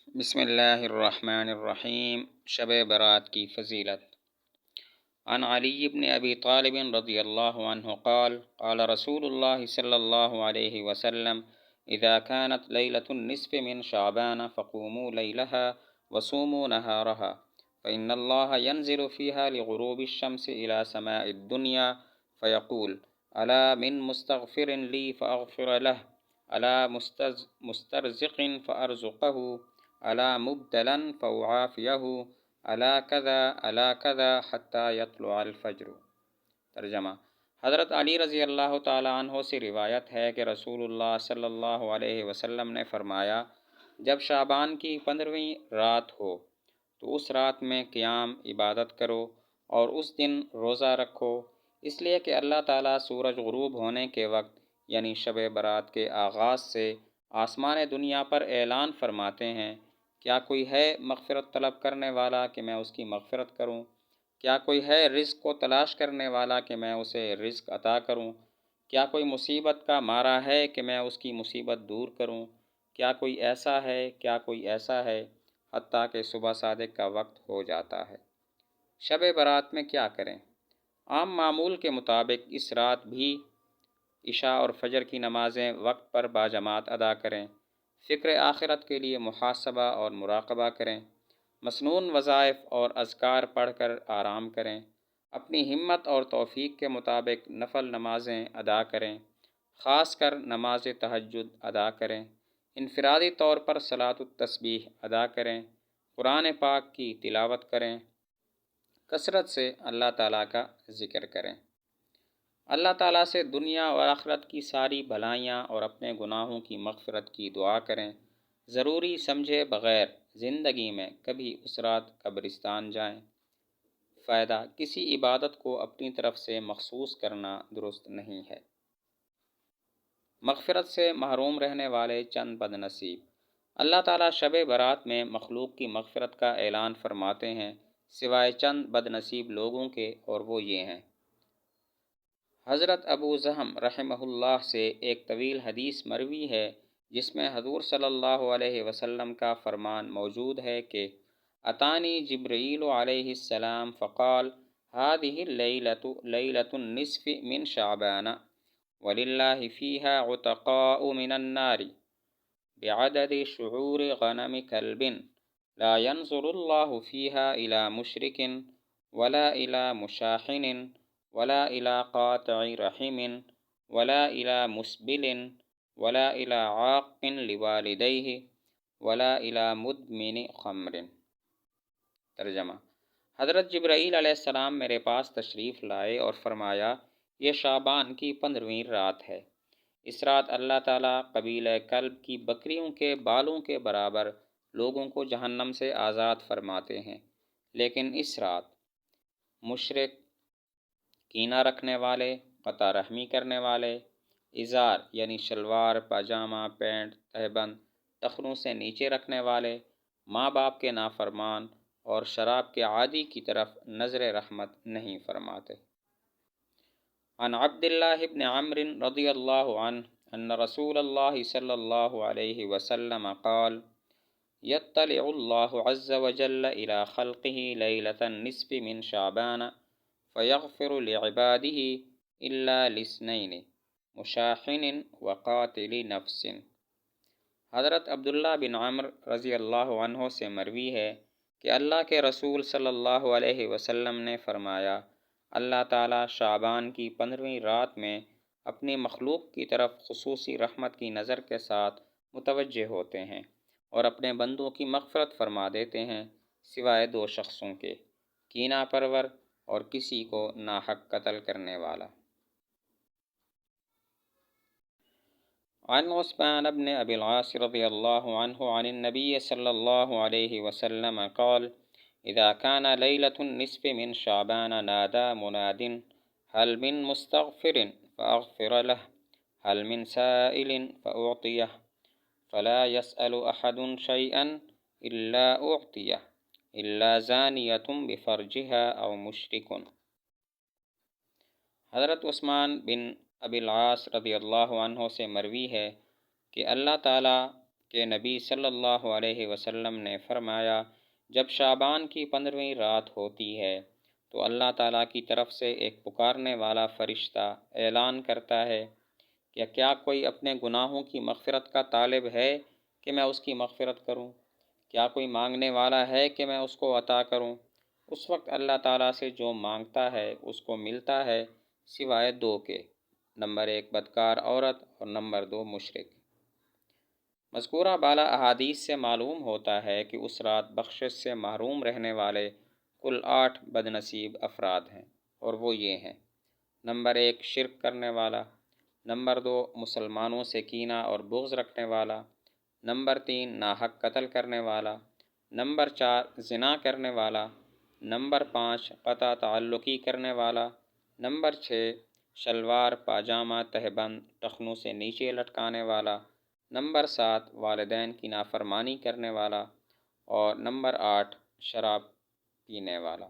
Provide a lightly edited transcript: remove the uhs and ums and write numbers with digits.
بسم اللہ الرحمن الرحیم۔ شب برات کی فضیلت۔ عن علی بن ابی طالب رضی اللہ عنہ قال قال رسول اللہ صلی اللہ علیہ وسلم اذا كانت ليلة النصف من شعبان فقوموا ليلها وصوموا نهارها فإن الله ينزل فيها لغروب الشمس إلى سماء الدنيا فيقول ألا من مستغفر لي فأغفر له، ألا مسترزق فأرزقه، الا مبتلا فاعافیہ، الا کذا الا کذا حتی یطلع الفجر۔ ترجمہ: حضرت علی رضی اللہ تعالیٰ عنہ سے روایت ہے کہ رسول اللہ صلی اللہ علیہ وسلم نے فرمایا، جب شعبان کی 15ویں رات ہو تو اس رات میں قیام عبادت کرو اور اس دن روزہ رکھو، اس لیے کہ اللہ تعالیٰ سورج غروب ہونے کے وقت یعنی شب برات کے آغاز سے آسمان دنیا پر اعلان فرماتے ہیں، کیا کوئی ہے مغفرت طلب کرنے والا کہ میں اس کی مغفرت کروں؟ کیا کوئی ہے رزق کو تلاش کرنے والا کہ میں اسے رزق عطا کروں؟ کیا کوئی مصیبت کا مارا ہے کہ میں اس کی مصیبت دور کروں؟ کیا کوئی ایسا ہے، کیا کوئی ایسا ہے، حتیٰ کہ صبح صادق کا وقت ہو جاتا ہے۔ شب برات میں کیا کریں؟ عام معمول کے مطابق اس رات بھی عشاء اور فجر کی نمازیں وقت پر باجماعت ادا کریں، فکر آخرت کے لیے محاسبہ اور مراقبہ کریں، مسنون وظائف اور اذکار پڑھ کر آرام کریں، اپنی ہمت اور توفیق کے مطابق نفل نمازیں ادا کریں، خاص کر نماز تہجد ادا کریں، انفرادی طور پر صلاۃ التسبیح ادا کریں، قرآن پاک کی تلاوت کریں، کثرت سے اللہ تعالیٰ کا ذکر کریں، اللہ تعالیٰ سے دنیا اور آخرت کی ساری بھلائیاں اور اپنے گناہوں کی مغفرت کی دعا کریں، ضروری سمجھے بغیر زندگی میں کبھی اس رات قبرستان جائیں۔ فائدہ: کسی عبادت کو اپنی طرف سے مخصوص کرنا درست نہیں ہے۔ مغفرت سے محروم رہنے والے چند بد نصیب۔ اللہ تعالیٰ شب برات میں مخلوق کی مغفرت کا اعلان فرماتے ہیں سوائے چند بد نصیب لوگوں کے، اور وہ یہ ہیں۔ حضرت ابو ذہم رحمہ اللہ سے ایک طویل حدیث مروی ہے جس میں حضور صلی اللہ علیہ وسلم کا فرمان موجود ہے کہ اتانی جبرائیل علیہ السلام فقال هذه ليلة النصف من شعبان وللہ فیہا عتقاء من النار بعدد شعور غنم کلب لا ينظر اللہ فیہا الى مشرک ولا الى مشاحن ولا الى قاطع رحم ولا الى مسبل ولا الى عاق لوالدیہ ولا الى مدمن خمر۔ ترجمہ: حضرت جبرائیل علیہ السلام میرے پاس تشریف لائے اور فرمایا، یہ شعبان کی 15ویں رات ہے۔ اس رات اللہ تعالیٰ قبیلہ کلب کی بکریوں کے بالوں کے برابر لوگوں کو جہنم سے آزاد فرماتے ہیں، لیکن اس رات مشرک، کینہ رکھنے والے، قطع رحمی کرنے والے، ازار یعنی شلوار، پاجامہ، پینٹ، تہبند ٹخنوں سے نیچے رکھنے والے، ماں باپ کے نافرمان اور شراب کے عادی کی طرف نظر رحمت نہیں فرماتے۔ عن عبداللہ بن عمرو رضی اللہ عنہ ان رسول اللہ صلی اللہ علیہ وسلم قال یطلع اللہ عز وجل الى خلقہ لیلة النصف من شعبان فیغفر لعبادہ الا لاثنین مشاحن وقاتل نفس۔ حضرت عبداللہ بن عمرو رضی اللہ عنہ سے مروی ہے کہ اللہ کے رسول صلی اللہ علیہ وسلم نے فرمایا، اللہ تعالیٰ شعبان کی 15ویں رات میں اپنی مخلوق کی طرف خصوصی رحمت کی نظر کے ساتھ متوجہ ہوتے ہیں اور اپنے بندوں کی مغفرت فرما دیتے ہیں سوائے 2 شخصوں کے، کینہ پرور اور کسی کو ناحق قتل کرنے والا۔ عن عثمان بن ابی العاص رضی اللہ عنہ عن النبی صلی اللہ علیہ وسلم قال اذا كان ليلة النصف من شعبان نادى مناد هل من مستغفر فأغفر له هل من سائل فأعطيه فلا يسأل أحد شيئا إلا أعطيه إلا زانية بفرجها أو مشرك۔ حضرت عثمان بن ابی العاص رضی اللہ عنہ سے مروی ہے کہ اللہ تعالیٰ کہ نبی صلی اللہ علیہ وسلم نے فرمایا، جب شعبان کی 15ویں رات ہوتی ہے تو اللہ تعالیٰ کی طرف سے ایک پکارنے والا فرشتہ اعلان کرتا ہے کہ کیا کوئی اپنے گناہوں کی مغفرت کا طالب ہے کہ میں اس کی مغفرت کروں؟ کیا کوئی مانگنے والا ہے کہ میں اس کو عطا کروں؟ اس وقت اللہ تعالیٰ سے جو مانگتا ہے اس کو ملتا ہے، سوائے دو کے، نمبر 1 بدکار عورت اور نمبر 2 مشرک۔ مذکورہ بالا احادیث سے معلوم ہوتا ہے کہ اس رات بخشش سے محروم رہنے والے کل 8 بد نصیب افراد ہیں، اور وہ یہ ہیں: نمبر 1 شرک کرنے والا، نمبر 2 مسلمانوں سے کینہ اور بغض رکھنے والا، نمبر 3 ناحق قتل کرنے والا، نمبر 4 زنا کرنے والا، نمبر 5 قطع تعلقی کرنے والا، نمبر 6 شلوار پاجامہ تہبند ٹخنوں سے نیچے لٹکانے والا، نمبر 7 والدین کی نافرمانی کرنے والا، اور نمبر 8 شراب پینے والا۔